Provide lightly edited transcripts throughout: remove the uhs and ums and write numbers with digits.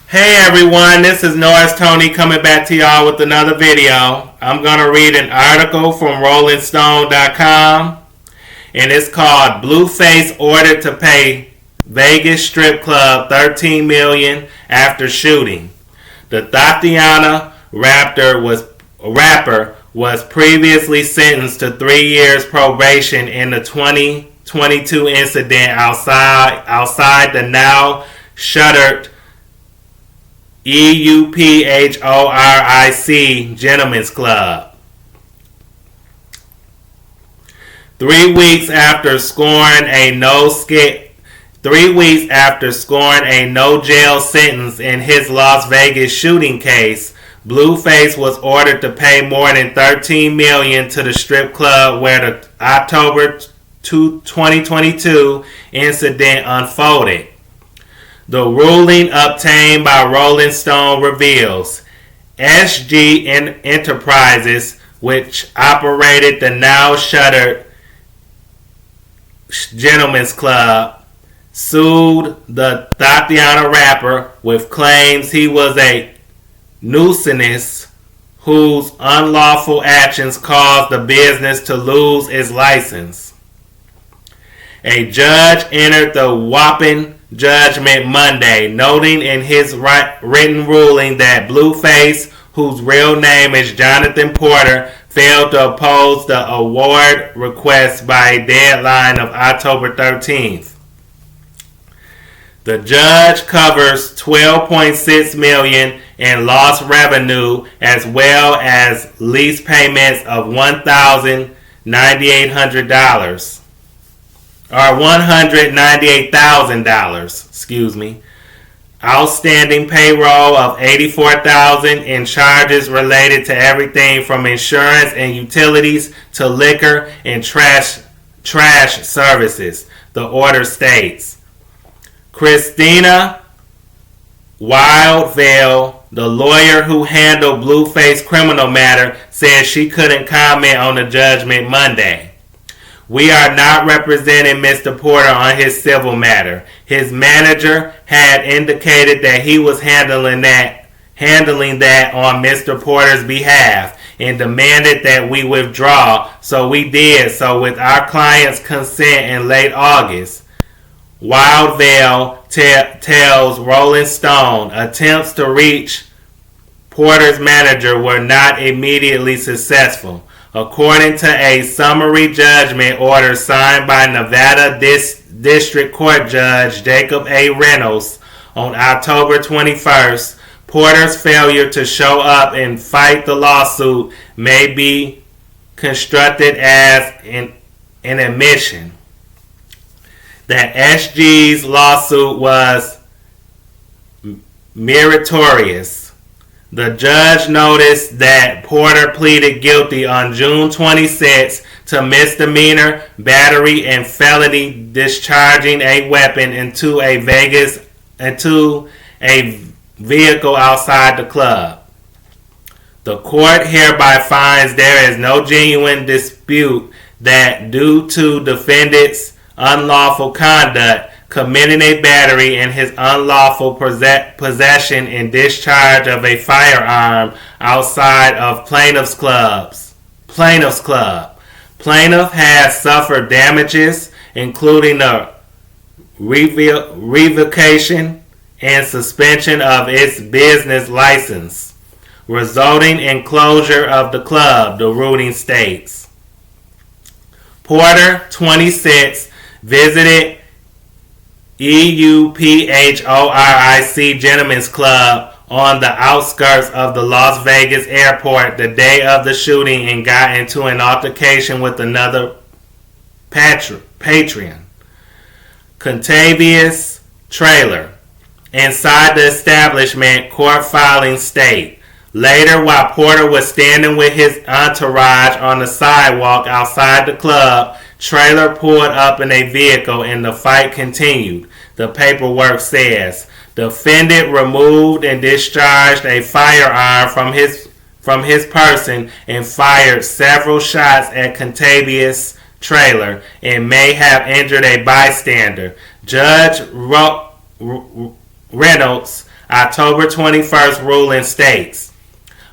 Hey everyone, this is Norris Tony coming back to y'all with another video. I'm going to read an article from RollingStone.com and it's called Blueface Ordered to Pay Vegas Strip Club $13 million After Shooting. The Tatiana rapper was previously sentenced to 3 years probation in the 2022 incident outside the now shuttered EUPHORIC Gentlemen's Club. 3 weeks after scoring a no jail sentence in his Las Vegas shooting case, Blueface was ordered to pay more than $13 million to the strip club where the October 2022 incident unfolded. The ruling obtained by Rolling Stone reveals SG Enterprises, which operated the now shuttered Gentlemen's Club, sued the Tatiana rapper with claims he was a nuisance whose unlawful actions caused the business to lose its license. A judge entered the whopping judgment Monday, noting in his written ruling that Blueface, whose real name is Jonathan Porter, failed to oppose the award request by a deadline of October 13th. The judge covers $12.6 million in lost revenue as well as lease payments of $198,000. Or $198,000, outstanding payroll of $84,000 in charges related to everything from insurance and utilities to liquor and trash services, the order states. Christina Wildvale, the lawyer who handled Blueface criminal matter, said she couldn't comment on the judgment Monday. We are not representing Mr. Porter on his civil matter. His manager had indicated that he was handling that on Mr. Porter's behalf and demanded that we withdraw, so we did so with our client's consent in late August. Wildvale tells Rolling Stone attempts to reach Porter's manager were not immediately successful. According to a summary judgment order signed by Nevada District Court Judge Jacob A. Reynolds on October 21st, Porter's failure to show up and fight the lawsuit may be construed as an admission that SG's lawsuit was meritorious. The judge noticed that Porter pleaded guilty on June 26 to misdemeanor battery and felony discharging a weapon into a vehicle outside the club. The court hereby finds there is no genuine dispute that due to defendant's unlawful conduct, committing a battery and his unlawful possession and discharge of a firearm outside of Plaintiff's Club. Plaintiff has suffered damages, including the revocation and suspension of its business license, resulting in closure of the club, the ruling states. Porter, 26, visited EUPHORIC Gentlemen's Club on the outskirts of the Las Vegas airport the day of the shooting and got into an altercation with another patron, Contavious Trailer, inside the establishment, court filings state. Later, while Porter was standing with his entourage on the sidewalk outside the club, Trailer pulled up in a vehicle and the fight continued, the paperwork says. Defendant removed and discharged a firearm from his person and fired several shots at Contavious Trailer and may have injured a bystander. Judge Reynolds October 21st ruling states,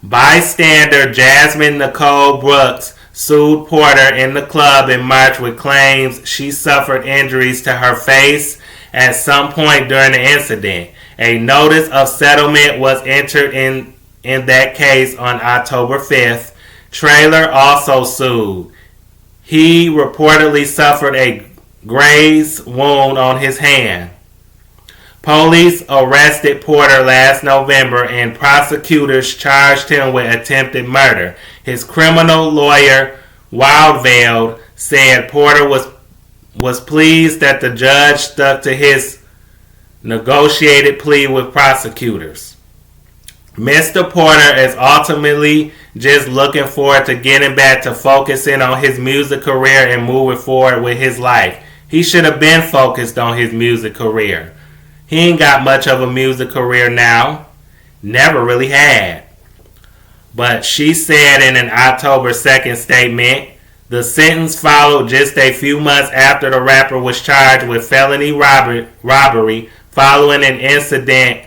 bystander Jasmine Nicole Brooks sued Porter in the club in March with claims she suffered injuries to her face at some point during the incident. A notice of settlement was entered in that case on October 5th. Traylor also sued. He reportedly suffered a graze wound on his hand. Police arrested Porter last November and prosecutors charged him with attempted murder. His criminal lawyer, Wildveld, said Porter was pleased that the judge stuck to his negotiated plea with prosecutors. Mr. Porter is ultimately just looking forward to getting back to focusing on his music career and moving forward with his life. He should have been focused on his music career. He ain't got much of a music career now. Never really had. But she said in an October 2nd statement, the sentence followed just a few months after the rapper was charged with felony robbery following an incident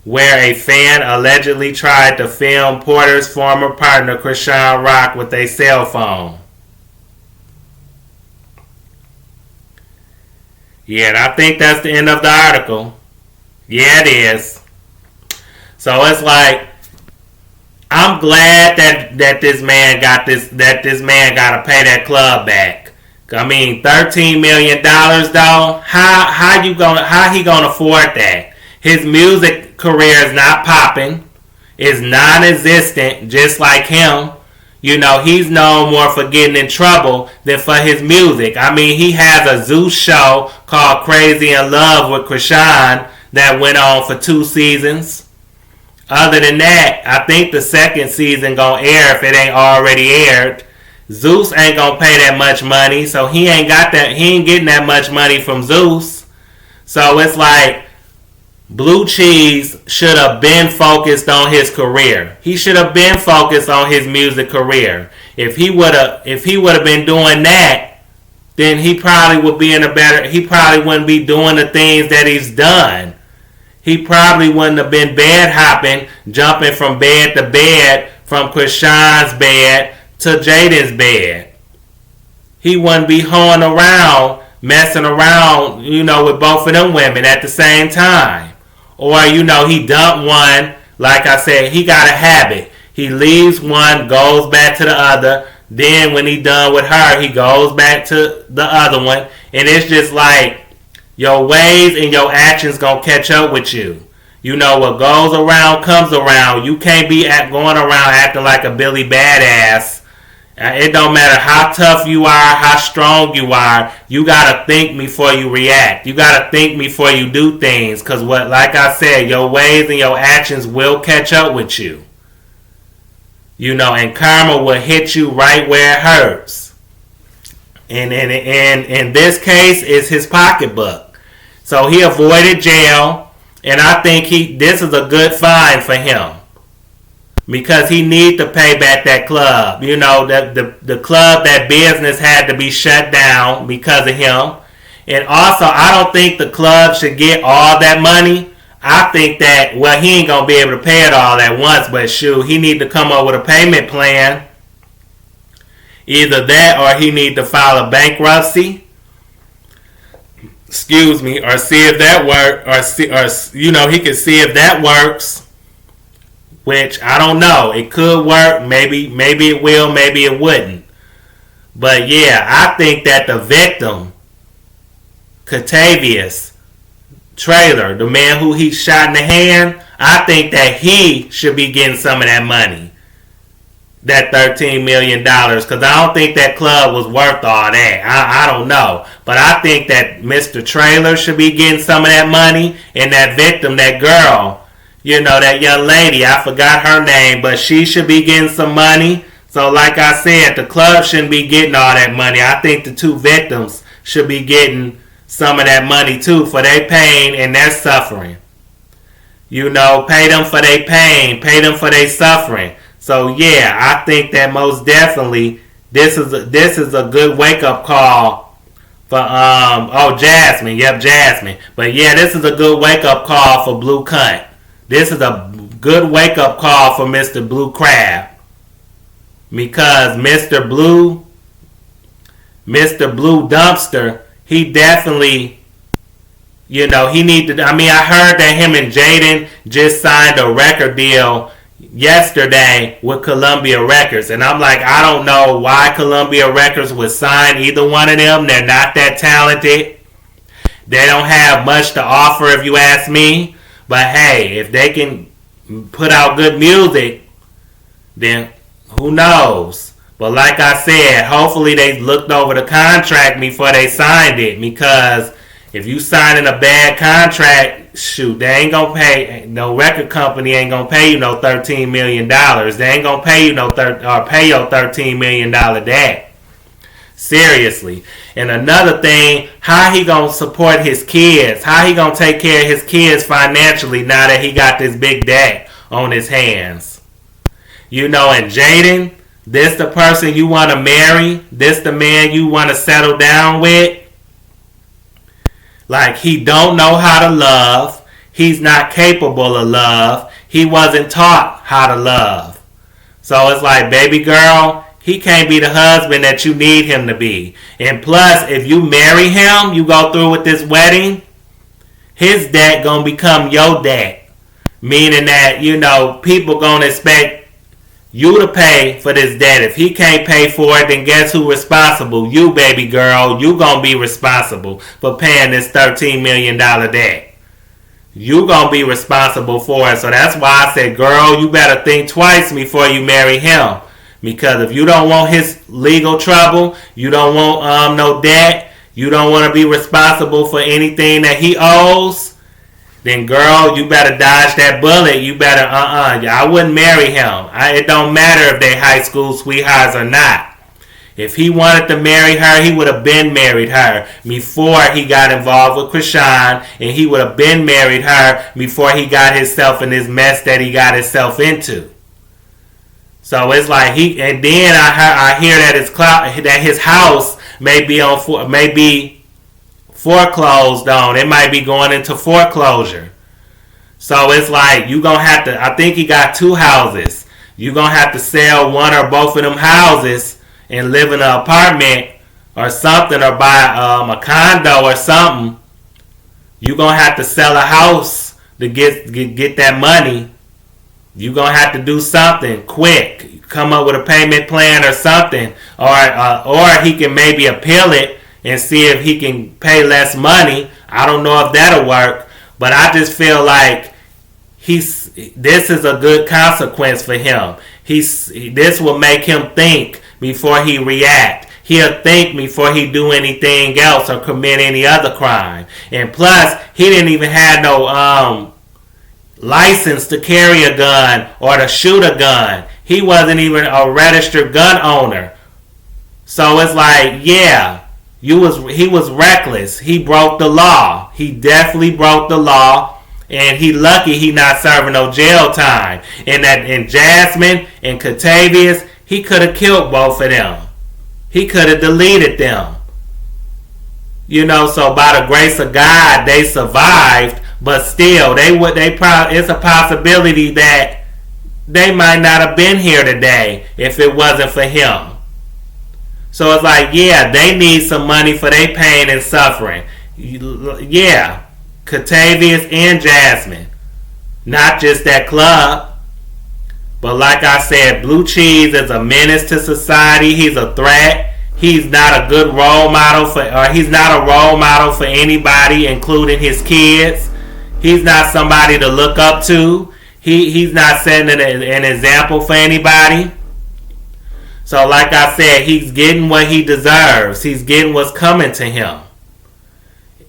where a fan allegedly tried to film Porter's former partner Krishan Rock with a cell phone. Yeah, and I think that's the end of the article. Yeah, it is. So it's like, I'm glad that this man got to pay that club back. I mean, $13 million though. How he gonna afford that? His music career is not popping. It's non-existent, just like him. You know, he's known more for getting in trouble than for his music. I mean, he has a Zeus show called Crazy in Love with Krishan that went on for 2 seasons. Other than that, I think the second season gonna air if it ain't already aired. Zeus ain't gonna pay that much money, so he ain't getting that much money from Zeus. So it's like, Blue Cheese should have been focused on his career. He should have been focused on his music career. If he would have been doing that, then he probably would be he probably wouldn't be doing the things that he's done. He probably wouldn't have been bed hopping, jumping from bed to bed, from Krishan's bed to Jaden's bed. He wouldn't be hoeing around, messing around, with both of them women at the same time. Or, he dumped one. Like I said, he got a habit. He leaves one, goes back to the other. Then when he done with her, he goes back to the other one. And it's just like, your ways and your actions gonna catch up with you. What goes around comes around. You can't be going around acting like a Billy Badass. It don't matter how tough you are, how strong you are. You gotta think before you react. You gotta think before you do things. Cause like I said, your ways and your actions will catch up with you. And karma will hit you right where it hurts. And in this case, it's his pocketbook. So he avoided jail, and I think this is a good fine for him. Because he need to pay back that club. The club, that business had to be shut down because of him. And also, I don't think the club should get all that money. I think that, he ain't going to be able to pay it all at once. But shoot, he need to come up with a payment plan. Either that or he need to file a bankruptcy. Excuse me. Or see if that works. Or he can see if that works. Which, I don't know. It could work. Maybe it will. Maybe it wouldn't. But yeah, I think that the victim, Catavius Traylor, the man who he shot in the hand, I think that he should be getting some of that money. That $13 million. Because I don't think that club was worth all that. I don't know. But I think that Mr. Traylor should be getting some of that money. And that victim, that girl, that young lady, I forgot her name, but she should be getting some money. So like I said, the club shouldn't be getting all that money. I think the 2 victims should be getting some of that money too for their pain and their suffering. Pay them for their pain, pay them for their suffering. So yeah, I think that most definitely this is a good wake up call for Jasmine. Yep, Jasmine. But yeah, this is a good wake up call for Blue Cunt. This is a good wake-up call for Mr. Blue Crab. Because Mr. Blue Dumpster, he definitely, he need to, I heard that him and Jaden just signed a record deal yesterday with Columbia Records. And I'm like, I don't know why Columbia Records would sign either one of them. They're not that talented. They don't have much to offer if you ask me. But hey, if they can put out good music, then who knows? But like I said, hopefully they looked over the contract before they signed it. Because if you signing a bad contract, shoot, they ain't gonna pay. No record company ain't gonna pay you no $13 million. They ain't gonna pay you pay your $13 million debt. Seriously. And another thing, how he gonna support his kids? How he gonna take care of his kids financially now that he got this big debt on his hands? And Jaden, this the person you want to marry? This the man you want to settle down with? Like, he don't know how to love. He's not capable of love. He wasn't taught how to love. So it's like, baby girl, he can't be the husband that you need him to be. And plus, if you marry him, you go through with this wedding, his debt gonna become your debt. Meaning that, people gonna expect you to pay for this debt. If he can't pay for it, then guess who responsible? You, baby girl. You gonna be responsible for paying this $13 million debt. You gonna be responsible for it. So that's why I said, girl, you better think twice before you marry him. Because if you don't want his legal trouble, you don't want no debt, you don't want to be responsible for anything that he owes, then girl, you better dodge that bullet. You better, I wouldn't marry him. It don't matter if they high school sweethearts or not. If he wanted to marry her, he would have been married her before he got involved with Krishan, and he would have been married her before he got himself in this mess that he got himself into. So it's like and then I hear that his house may be foreclosed on. It might be going into foreclosure. So it's like you gonna have to. I think he got 2 houses. You gonna have to sell one or both of them houses and live in an apartment or something, or buy a condo or something. You gonna have to sell a house to get that money. You gonna have to do something quick. Come up with a payment plan or something, or he can maybe appeal it and see if he can pay less money. I don't know if that'll work, but I just feel like this is a good consequence for him. This will make him think before he react. He'll think before he do anything else or commit any other crime. And plus, he didn't even have no license to carry a gun or to shoot a gun. He wasn't even a registered gun owner. So it's like, yeah, he was reckless. He broke the law. He definitely broke the law, and he lucky he not serving no jail time. And Jasmine and Catavius, he could have killed both of them. He could have deleted them. So by the grace of God, they survived. But still, it's a possibility that they might not have been here today if it wasn't for him. So it's like, yeah, they need some money for their pain and suffering. Yeah, Catavius and Jasmine. Not just that club. But like I said, Blue Cheese is a menace to society. He's a threat. He's not a good role model he's not a role model for anybody, including his kids. He's not somebody to look up to. He's not setting an example for anybody. So like I said, he's getting what he deserves. He's getting what's coming to him.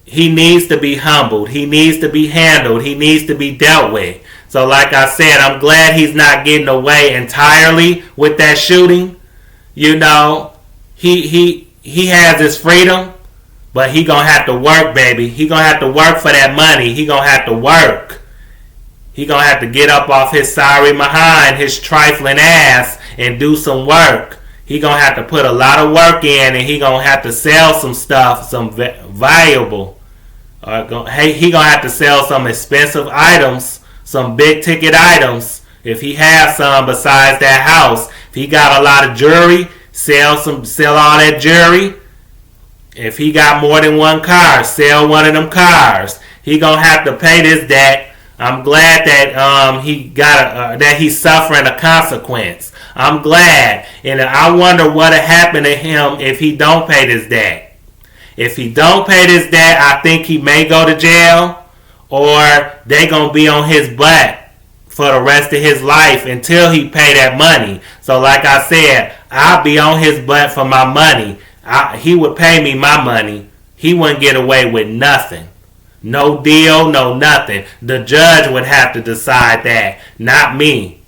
He needs to be humbled. He needs to be handled. He needs to be dealt with. So like I said, I'm glad he's not getting away entirely with that shooting. He has his freedom. But he gonna have to work, baby. He gonna have to work for that money. He gonna have to work. He gonna have to get up off his sorry behind, his trifling ass, and do some work. He gonna have to put a lot of work in, and he gonna have to sell some stuff, some valuable. He gonna have to sell some expensive items some big ticket items. If he has some besides that house, if he got a lot of jewelry, sell all that jewelry. If he got more than one car, sell one of them cars. He gonna have to pay this debt. I'm glad that that he's suffering a consequence. I'm glad, and I wonder what'll happen to him if he don't pay this debt. If he don't pay this debt, I think he may go to jail, or they gonna be on his butt for the rest of his life until he pay that money. So like I said, I'll be on his butt for my money. He would pay me my money. He wouldn't get away with nothing. No deal, no nothing. The judge would have to decide that, not me.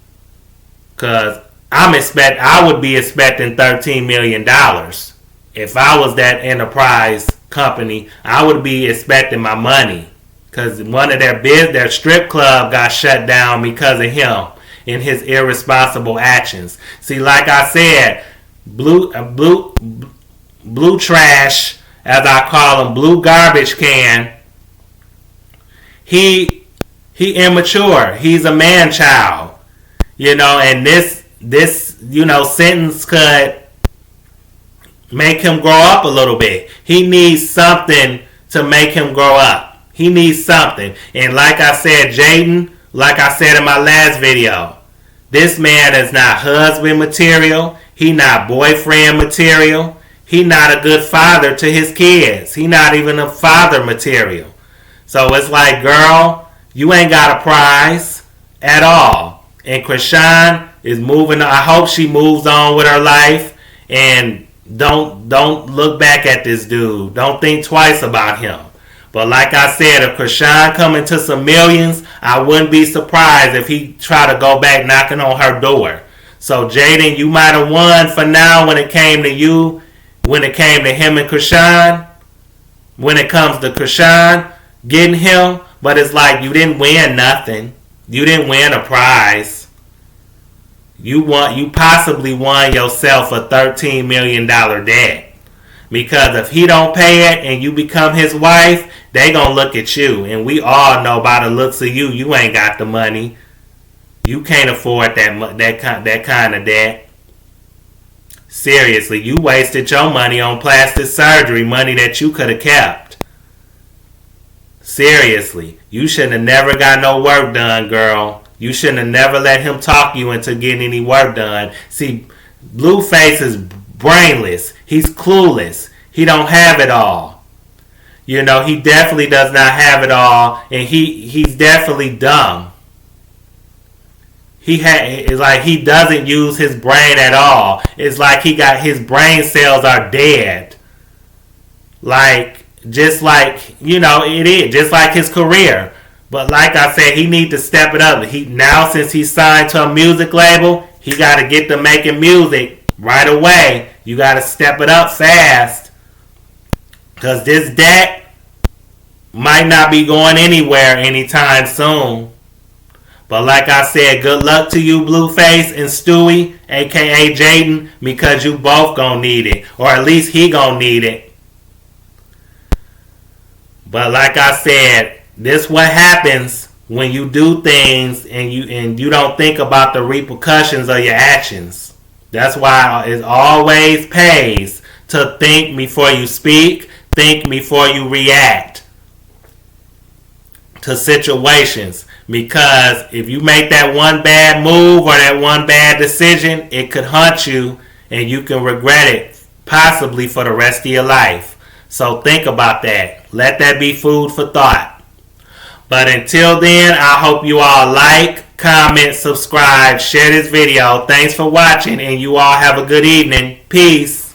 Because I would be expecting $13 million. If I was that enterprise company, I would be expecting my money. Because one of their strip club got shut down because of him and his irresponsible actions. See, like I said, blue trash, as I call him, blue garbage can. He immature. He's a man child, and this sentence could make him grow up a little bit. He needs something to make him grow up. He needs something. And like I said, Jaden, like I said in my last video, this man is not husband material. He not boyfriend material. He not a good father to his kids. He not even a father material. So it's like, girl, you ain't got a prize at all. And Krishan is moving. I hope she moves on with her life and don't look back at this dude. Don't think twice about him. But like I said, if Krishan come into some millions, I wouldn't be surprised if he try to go back knocking on her door. So Jaden, you might have won for now when it came to you, when it came to him and Krishan. When it comes to Krishan getting him, but it's like you didn't win nothing. You didn't win a prize. You possibly won yourself a $13 million debt. Because if he don't pay it and you become his wife, they gonna look at you. And we all know by the looks of you, you ain't got the money. You can't afford that kind of debt. Seriously, you wasted your money on plastic surgery, money that you could have kept. Seriously, you shouldn't have never got no work done, girl. You shouldn't have never let him talk you into getting any work done. See, Blueface is brainless. He's clueless. He don't have it all. He definitely does not have it all, and he's definitely dumb. It's like he doesn't use his brain at all. It's like his brain cells are dead. Just like his career. But like I said, he needs to step it up. Since he's signed to a music label, he got to get to making music right away. You got to step it up fast. Because this debt might not be going anywhere anytime soon. But like I said, good luck to you, Blueface and Stewie, a.k.a. Jaden, because you both gonna need it. Or at least he gonna need it. But like I said, this what happens when you do things and you don't think about the repercussions of your actions. That's why it always pays to think before you speak, think before you react to situations. Because if you make that one bad move or that one bad decision, it could haunt you and you can regret it possibly for the rest of your life. So think about that. Let that be food for thought. But until then, I hope you all like, comment, subscribe, share this video. Thanks for watching, and you all have a good evening. Peace.